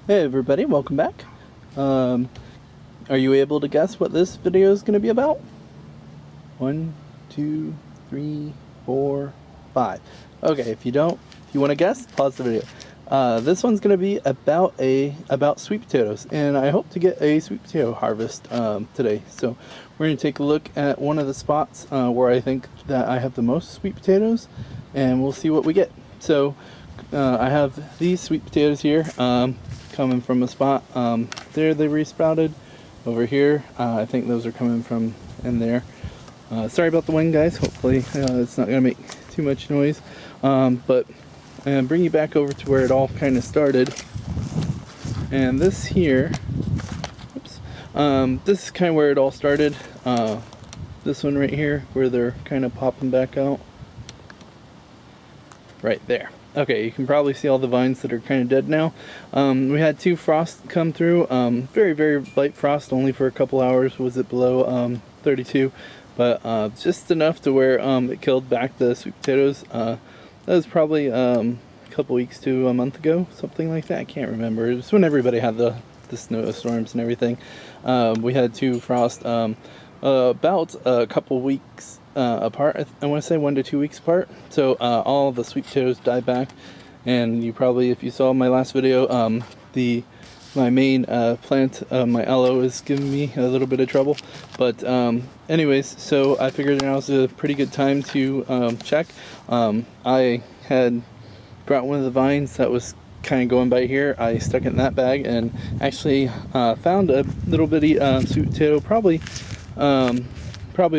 Hey everybody, welcome back. Are you able to guess what this video is going to be about? 1, 2, 3, 4, 5. Okay, if you want to guess, pause the video. This one's going to be about sweet potatoes, and I hope to get a sweet potato harvest today. So we're going to take a look at one of the spots where I think that I have the most sweet potatoes, and we'll see what we get. So I have these sweet potatoes here. Coming from a spot there they resprouted. Over here I think those are coming from in there. Sorry about the wind, guys. Hopefully it's not gonna make too much noise, but I'm gonna bring you back over to where it all kind of started. And this here, oops, this is kind of where it all started. This one right here where they're kind of popping back out right there. Okay, you can probably see all the vines that are kind of dead now. We had 2 frosts come through. Very, very light frost, only for a couple hours was it below 32, but just enough to where it killed back the sweet potatoes. That was probably a couple weeks to a month ago, something like that. I can't remember. It was when everybody had the snowstorms and everything. We had 2 frosts about a couple weeks apart. I want to say 1 to 2 weeks apart. So all the sweet potatoes died back, and you probably, if you saw my last video, my main plant, my aloe, is giving me a little bit of trouble. But anyways, so I figured now was a pretty good time to check. I had brought one of the vines that was kind of going by here. I stuck it in that bag and actually found a little bitty sweet potato, probably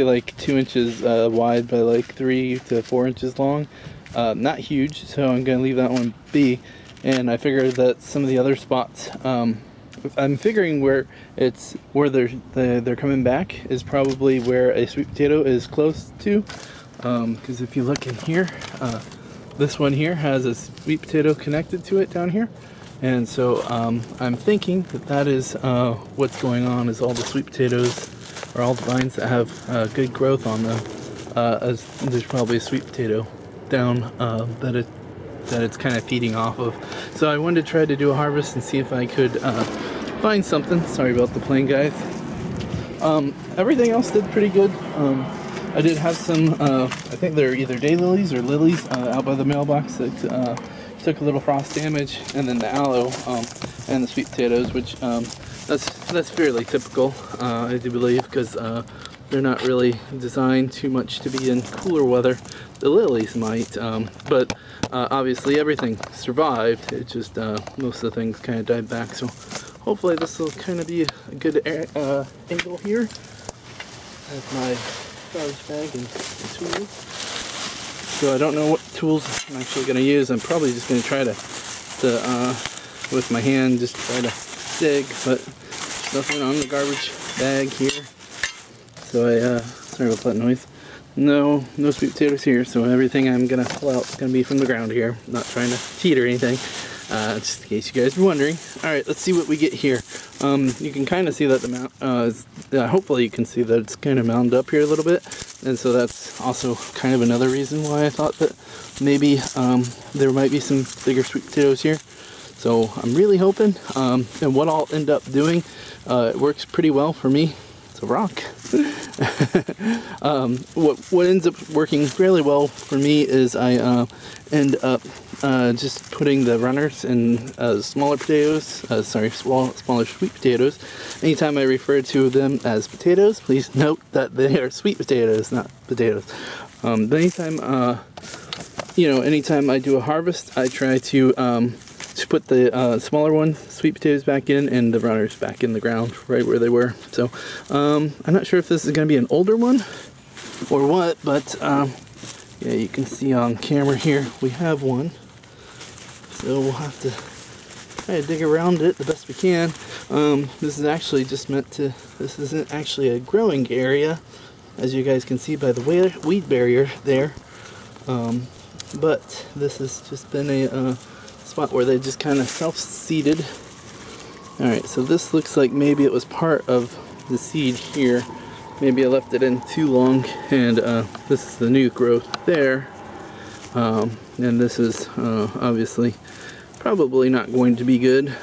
like 2 inches wide by like 3 to 4 inches long. Not huge, so I'm gonna leave that one be. And I figured that some of the other spots, I'm figuring where they're coming back is probably where a sweet potato is close to. Because if you look in here, this one here has a sweet potato connected to it down here. And so I'm thinking that is what's going on, is all the sweet potatoes, or all the vines that have good growth on them, as there's probably a sweet potato down that it's kind of feeding off of. So I wanted to try to do a harvest and see if I could find something. Sorry about the plane, guys. Everything else did pretty good. I did have some, I think they're either daylilies or lilies out by the mailbox that took a little frost damage, and then the aloe and the sweet potatoes, which that's fairly typical, I do believe, because they're not really designed too much to be in cooler weather. The lilies might, but obviously everything survived. It just most of the things kind of died back. So hopefully this will kind of be a good angle here. That's my garbage bag and tools. So I don't know what tools I'm actually going to use. I'm probably just going to try to with my hand, just try to dig, but there's nothing on the garbage bag here. So sorry about that noise. No sweet potatoes here, so everything I'm gonna pull out is gonna be from the ground here. I'm not trying to cheat or anything, just in case you guys were wondering. Alright, let's see what we get here. You can kind of see that the mount, hopefully you can see that it's kind of mounded up here a little bit, and so that's also kind of another reason why I thought that maybe there might be some bigger sweet potatoes here. So I'm really hoping, and what I'll end up doing, it works pretty well for me. It's a rock. What ends up working fairly well for me is I end up just putting the runners in smaller potatoes, smaller sweet potatoes. Anytime I refer to them as potatoes, please note that they are sweet potatoes, not potatoes. But anytime I do a harvest, I try to put the smaller ones, sweet potatoes, back in, and the runners back in the ground right where they were. So I'm not sure if this is going to be an older one or what, but yeah, you can see on camera here we have one, so we'll have to try to dig around it the best we can. This is actually just this isn't actually a growing area, as you guys can see by the weed barrier there, but this has just been a spot where they just kind of self-seeded. Alright, so this looks like maybe it was part of the seed here. Maybe I left it in too long, and this is the new growth there. And this is obviously probably not going to be good.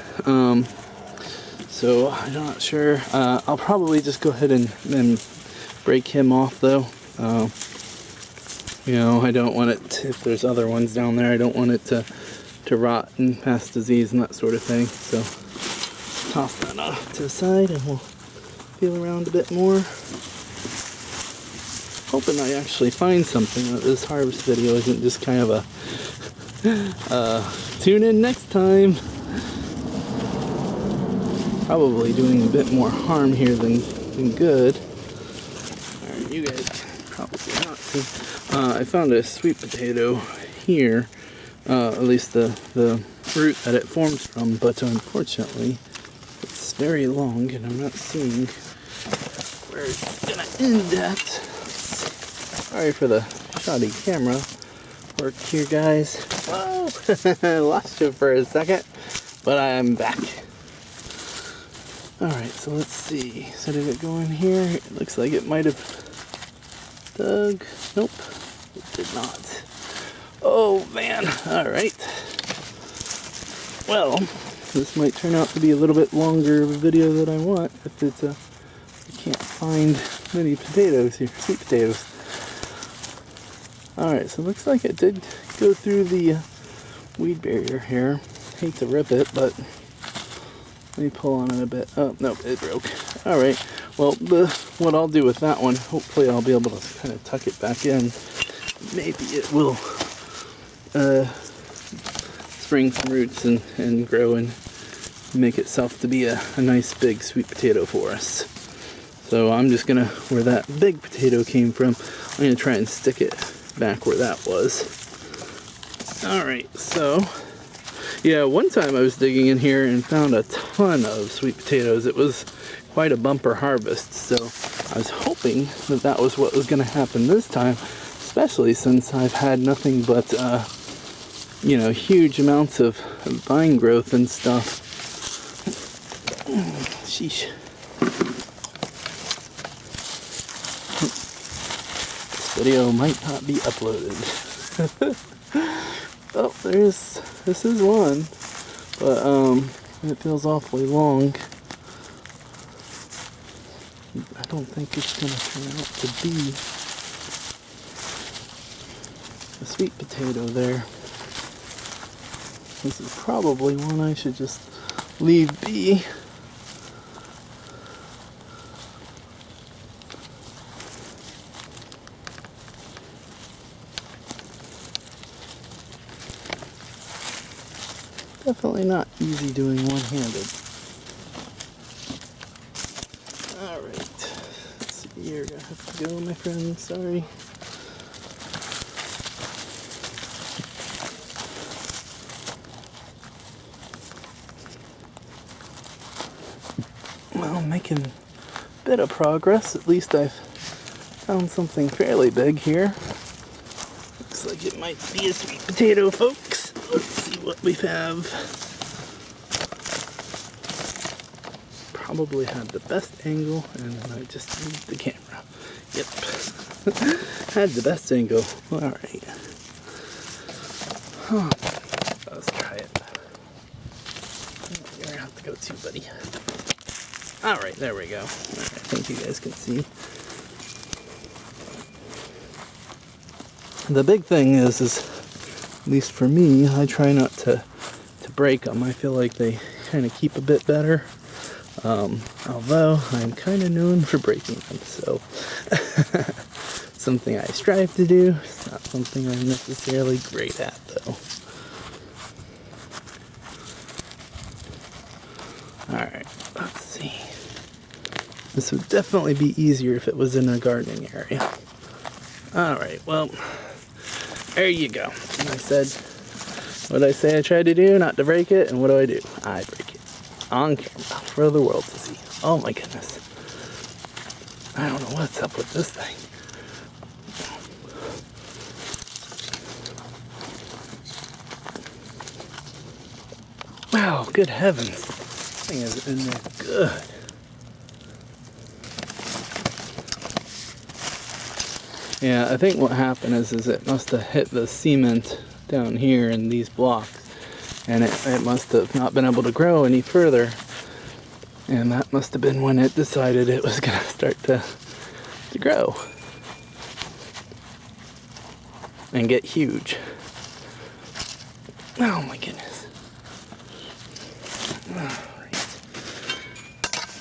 So I'm not sure. I'll probably just go ahead and break him off though. You know, I don't want it, if there's other ones down there, I don't want it to rot and pass disease and that sort of thing. So toss that off to the side and we'll feel around a bit more. Hoping I actually find something, that this harvest video isn't just kind of a tune in next time. Probably doing a bit more harm here than good. Alright, you guys probably not see. I found a sweet potato here, at least the root that it forms from, but unfortunately it's very long and I'm not seeing where it's gonna end at. Sorry for the shoddy camera work here, guys. Whoa! I lost you for a second, but I am back. Alright, so let's see. So did it go in here? It looks like it might have dug. Nope, it did not. Oh man, alright. Well, this might turn out to be a little bit longer of a video than I want if it's I can't find many potatoes here, sweet potatoes. Alright, so it looks like it did go through the weed barrier here. Hate to rip it, but let me pull on it a bit. Oh, no, it broke. Alright, well, what I'll do with that one, hopefully I'll be able to kind of tuck it back in. Maybe it will spring some roots and grow and make itself to be a nice big sweet potato for us. So I'm just going to, where that big potato came from, I'm going to try and stick it back where that was. Alright, so yeah, one time I was digging in here and found a ton of sweet potatoes. It was quite a bumper harvest, so I was hoping that that was what was going to happen this time, especially since I've had nothing but, you know, huge amounts of vine growth and stuff. Sheesh. This video might not be uploaded. Oh, this is one, but it feels awfully long. I don't think it's gonna turn out to be a sweet potato there. This is probably one I should just leave be. Definitely not easy doing one-handed. Alright. Let's see, you're gonna have to go, my friend. Sorry. Well, making a bit of progress. At least I've found something fairly big here. Looks like it might be a sweet potato, folks. Let's see what we have. Probably had the best angle, and I just moved the camera. Yep. Had the best angle. Alright. Huh. Let's try it. You're gonna have to go too, buddy. Alright, there we go. Alright, I think you guys can see. The big thing is at least for me, I try not to break them. I feel like they kind of keep a bit better. Although I'm kind of known for breaking them, so something I strive to do. It's not something I'm necessarily great at, though. Alright, let's see. This would definitely be easier if it was in a gardening area. Alright, well, there you go. And I said, what did I say I tried to do? Not to break it, and what do? I break it. On camera, for the world to see. Oh my goodness. I don't know what's up with this thing. Wow, good heavens. This thing is in there good. Yeah, I think what happened is it must have hit the cement down here in these blocks and it must have not been able to grow any further, and that must have been when it decided it was gonna start to grow and get huge. Oh my goodness. Alright.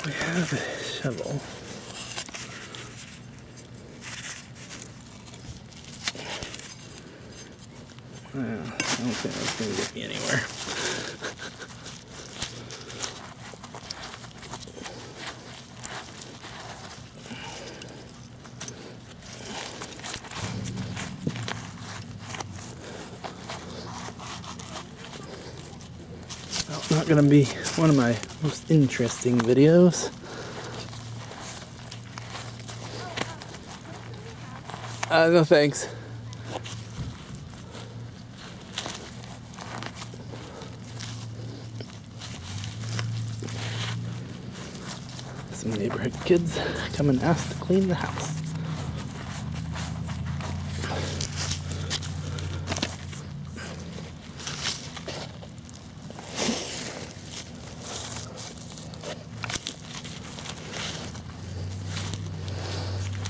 We have a shovel. I don't think that's going to get me anywhere. Well, not going to be one of my most interesting videos. No thanks. Some neighborhood kids come and ask to clean the house.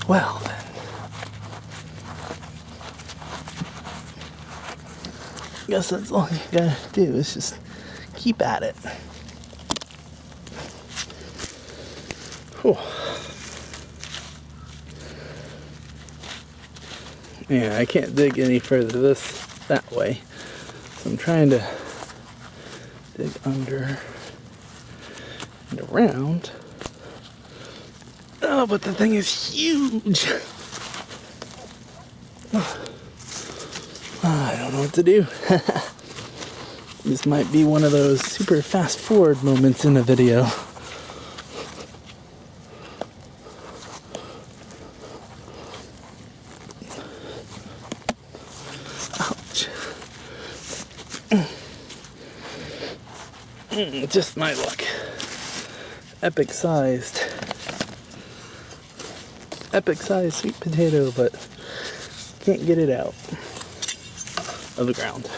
Well then. Guess that's all you gotta do is just keep at it. Whew. Yeah, I can't dig any further that way. So I'm trying to dig under and around. Oh, but the thing is huge. I don't know what to do. This might be one of those super fast forward moments in a video. Ouch. Just my luck. Epic sized sweet potato, but can't get it out of the ground.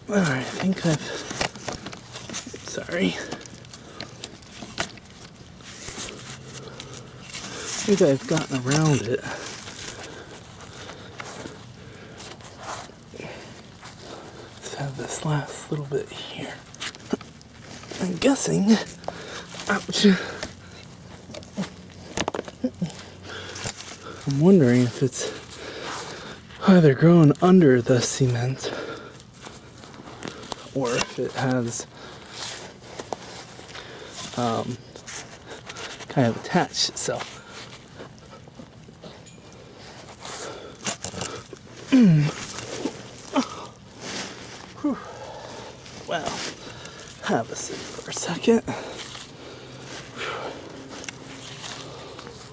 Alright, I think I've gotten around it. Let's have this last little bit here. I'm guessing, ouch. I'm wondering if it's either grown under the cement or if it has kind of attached itself. Well, have a sip for a second.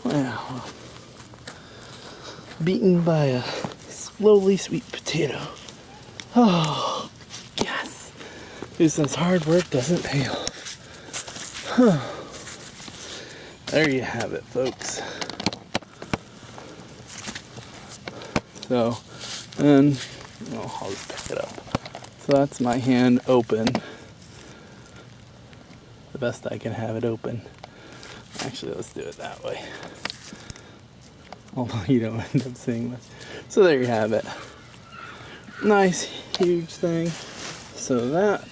Wow. Beaten by a slowly sweet potato. Oh, yes. Who says hard work doesn't pay off? Huh. There you have it, folks. So, and I'll just pick it up. So that's my hand open. The best I can have it open. Actually, let's do it that way. Although you don't end up seeing much. So there you have it. Nice, huge thing. So that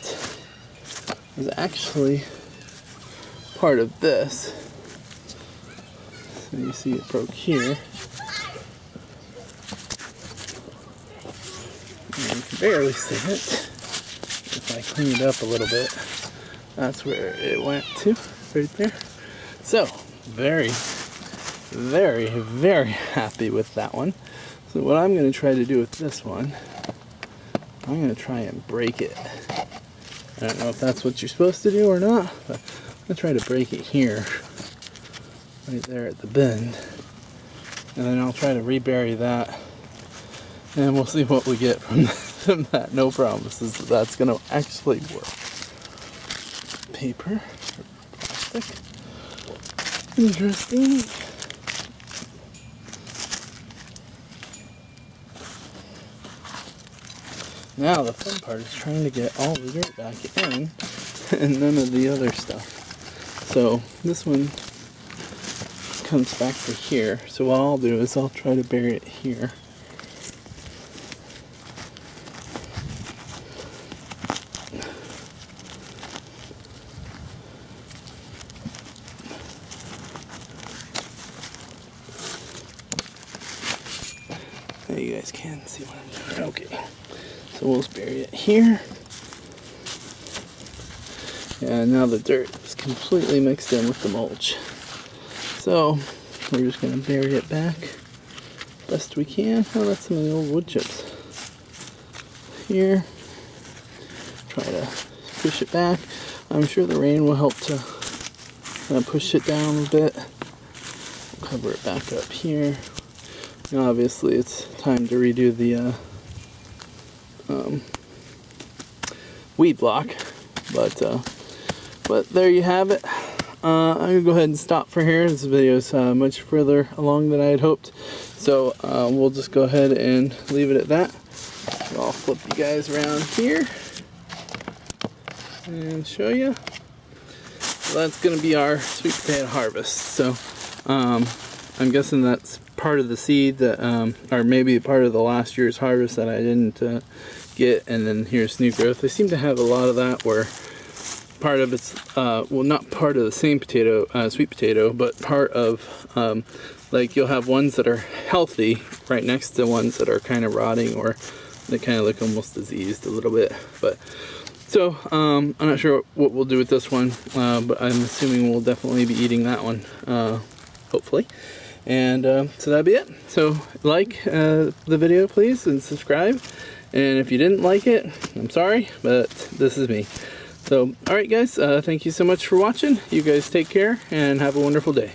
is actually part of this. So you see it broke here. You can barely see it. If I clean it up a little bit, that's where it went to, right there. So, very, very, very happy with that one. So what I'm going to try to do with this one, I'm going to try and break it. I don't know if that's what you're supposed to do or not, but I'm going to try to break it here. right there at the bend. And then I'll try to rebury that. And we'll see what we get from that. No promises that that's going to actually work. Paper. Plastic. Interesting. Now the fun part is trying to get all the dirt back in and none of the other stuff. So this one comes back to here. So what I'll do is I'll try to bury it here. Now you guys can see what I'm doing. Okay. So we'll just bury it here. And now the dirt is completely mixed in with the mulch. So we're just going to bury it back best we can. Oh, that's some of the old wood chips. Here. Try to push it back. I'm sure the rain will help to push it down a bit. Cover it back up here. Now obviously it's time to redo the weed block, but there you have it. I'm gonna go ahead and stop for here. This video is much further along than I had hoped, so we'll just go ahead and leave it at that. So I'll flip you guys around here and show you. So that's gonna be our sweet potato harvest. So I'm guessing that's part of the seed that, or maybe part of the last year's harvest that I didn't get, and then here's new growth. They seem to have a lot of that where part of it's, well, not part of the same potato, sweet potato, but part of, like you'll have ones that are healthy right next to ones that are kind of rotting, or they kind of look almost diseased a little bit. But so I'm not sure what we'll do with this one, but I'm assuming we'll definitely be eating that one, hopefully. And so that'd be it. So like the video please, and subscribe, and if you didn't like it, I'm sorry, but this is me. So alright guys, thank you so much for watching. You guys take care and have a wonderful day.